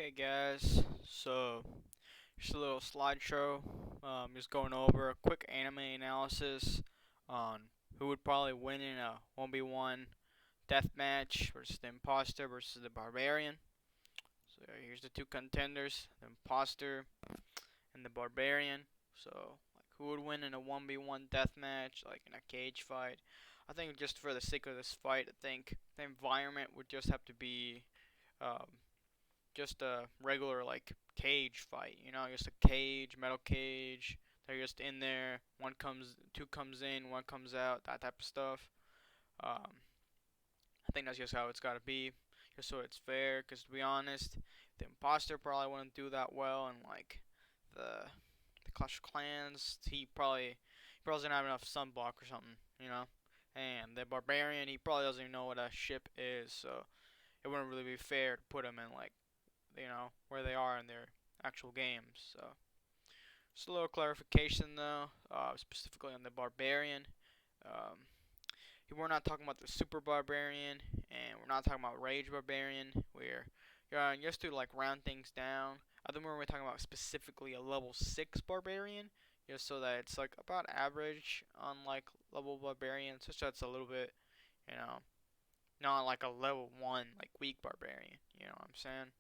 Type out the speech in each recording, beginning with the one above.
Okay, guys, so just a little slideshow. Just going over a quick anime analysis on who would probably win in a 1v1 death match versus the imposter versus the barbarian. So here's the two contenders, the imposter and the barbarian. So like who would win in a 1v1 death match, like in a cage fight? I think just for the sake of this fight, I think the environment would just have to be um, just a regular like cage fight, just a cage, metal cage. They're just in there. Two comes in, one comes out, that type of stuff. I think that's just how it's gotta be, just so it's fair. Cause to be honest, the imposter probably wouldn't do that well, and like the the Clash of Clans, he probably doesn't have enough sunblock or something, you know. And the barbarian, he probably doesn't even know what a ship is, so it wouldn't really be fair to put him in like where they are in their actual games. So just a little clarification though, specifically on the barbarian. Um, we're not talking about the super barbarian, and we're not talking about rage barbarian. We're just to like round things down. I think we're talking about specifically a level 6 barbarian, just so that it's like about average on like level barbarian, so that's a little bit, you know, not like a level 1 like weak barbarian. You know what I'm saying?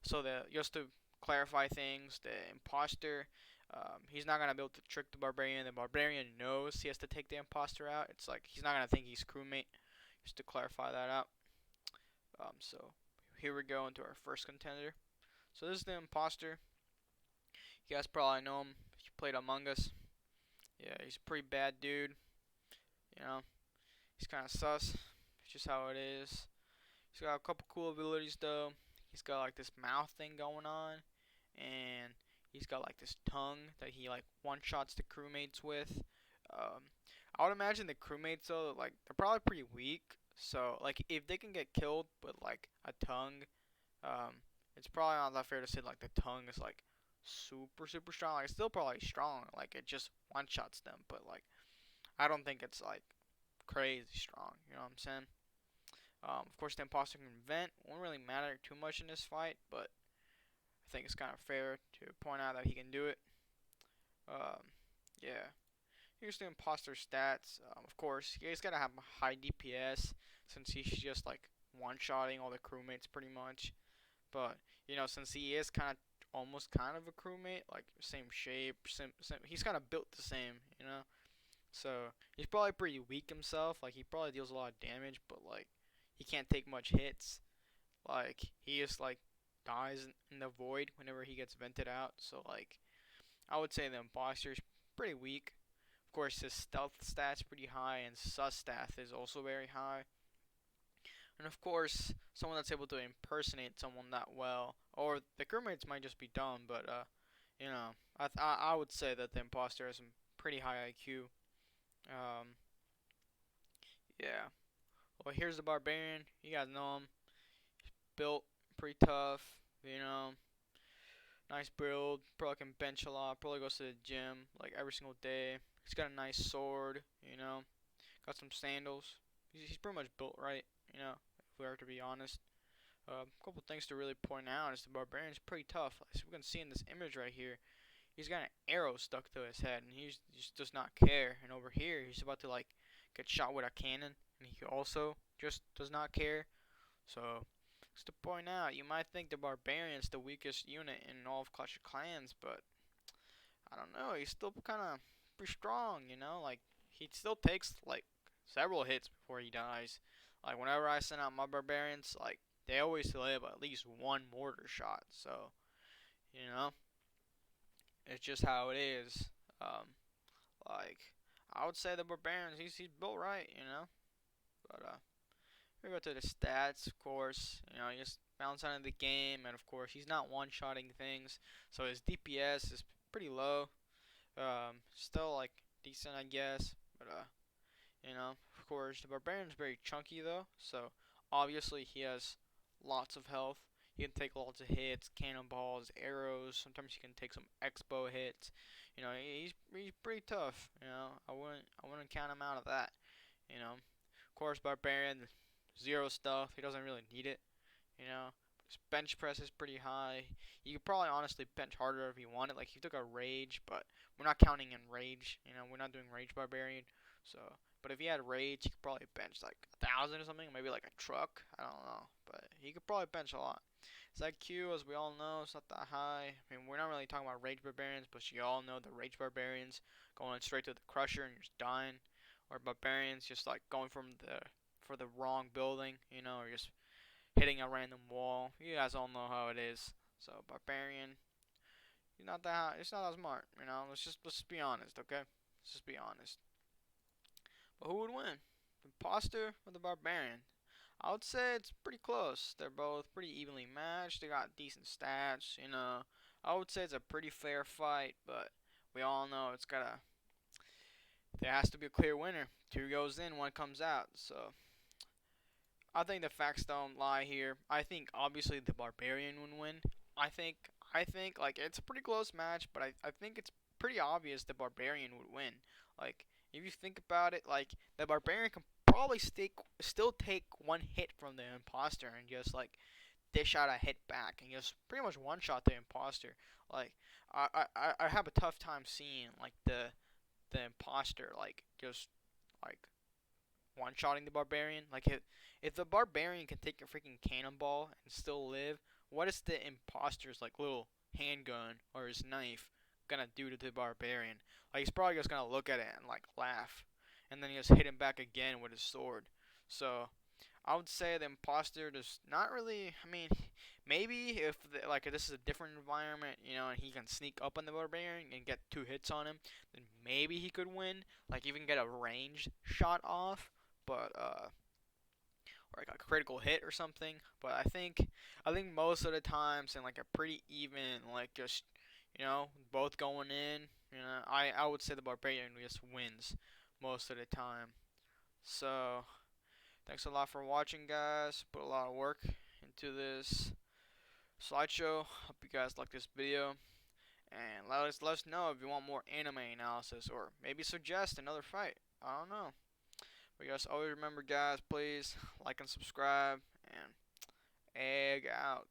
So just to clarify things, the imposter, he's not gonna be able to trick the barbarian. The barbarian knows he has to take the imposter out. It's like he's not gonna think he's crewmate. Just to clarify that out. So here we go into our first contender. So this is the imposter. You guys probably know him if you played Among Us. Yeah, he's a pretty bad dude. You know, he's kind of sus. It's just how it is. He's got a couple cool abilities though. He's got like this mouth thing going on, and he's got like this tongue that he like one shots the crewmates with. Um, I would imagine the crewmates though, like they're probably pretty weak. So like if they can get killed with like a tongue, um, it's probably not that fair to say like the tongue is like super strong. Like it's still probably strong. Like it just one shots them, but like I don't think it's like crazy strong. You know what I'm saying? Of course, the imposter can vent. Won't really matter too much in this fight, but I think it's kind of fair to point out that he can do it. Um, yeah. Here's the imposter stats. Of course, he's gotta have a high DPS since he's just like one-shotting all the crewmates pretty much. But since he is almost kind of a crewmate, like same shape, he's kind of built the same, So he's probably pretty weak himself. Like he probably deals a lot of damage, but like he can't take much hits. Like he just like dies in the void whenever he gets vented out. So like I would say the imposter is pretty weak. Of course, his stealth stats pretty high, and sus stat is also very high. And of course, someone that's able to impersonate someone that well, or the crewmates might just be dumb, but I would say that the imposter has some pretty high IQ. Um, yeah. Well, here's the barbarian. You guys know him. Built pretty tough. You know, nice build. Probably can bench a lot. Probably goes to the gym like every single day. He's got a nice sword. Got some sandals. He's pretty much built right. If we are to be honest. A couple things to really point out is the barbarian's pretty tough. As we can see in this image right here, he's got an arrow stuck to his head, and he just does not care. And over here, he's about to like get shot with a cannon, and he also just does not care. So, just to point out, you might think the barbarian's the weakest unit in all of Clash of Clans, but I don't know. He's still kind of pretty strong, Like he still takes like several hits before he dies. Like whenever I send out my barbarians, like they always live at least one mortar shot. So you know, it's just how it is. Um, like I would say the barbarians, he's built right, But we go to the stats, of course. He just bounce out of the game, and of course he's not one-shotting things, so his DPS is pretty low. Still like decent, I guess, but of course the barbarian's very chunky though, so obviously he has lots of health. He can take lots of hits, cannonballs, arrows. Sometimes he can take some expo hits. He's pretty tough. I wouldn't count him out of that. Of course, barbarian, zero stuff. He doesn't really need it. His bench press is pretty high. You could probably honestly bench harder if you wanted. Like, he took a rage, but we're not counting in rage. You know, we're not doing rage barbarian. So, but if he had rage, he could probably bench like 1,000 or something. Maybe like a truck. I don't know. But he could probably bench a lot. His IQ, as we all know, is not that high. I mean, we're not really talking about rage barbarians, but you all know the rage barbarians going straight to the crusher and you're just dying. Or barbarians just like going for the wrong building, you know, or just hitting a random wall. You guys all know how it is. So barbarian, he's not that it's not that smart, you know. Let's just be honest, okay? Let's just be honest. But who would win? The imposter or the barbarian? I would say it's pretty close. They're both pretty evenly matched. They got decent stats, you know. I would say it's a pretty fair fight, but we all know there has to be a clear winner. Two goes in, one comes out. So I think the facts don't lie here. I think obviously the Barbarian would win. I think like it's a pretty close match, but I think it's pretty obvious the Barbarian would win. Like if you think about it, like the Barbarian can probably still take one hit from the Imposter and just like dish out a hit back and just pretty much one shot the Imposter. Like I have a tough time seeing like the Imposter like just like one-shotting the Barbarian. Like if the Barbarian can take a freaking cannonball and still live, what is the Imposter's like little handgun or his knife gonna do to the Barbarian? Like he's probably just gonna look at it and like laugh, and then he just hit him back again with his sword. So I would say the Imposter does not really. I mean, maybe if like this is a different environment, you know, and he can sneak up on the Barbarian and get two hits on him, then maybe he could win. Like even get a ranged shot off, but or like a critical hit or something. But I think most of the times in like a pretty even like just both going in, I would say the Barbarian just wins most of the time. So thanks a lot for watching, guys. Put a lot of work into this slideshow. Hope you guys like this video. And let us know if you want more anime analysis or maybe suggest another fight. I don't know. But you guys always remember, guys, please like and subscribe and egg out.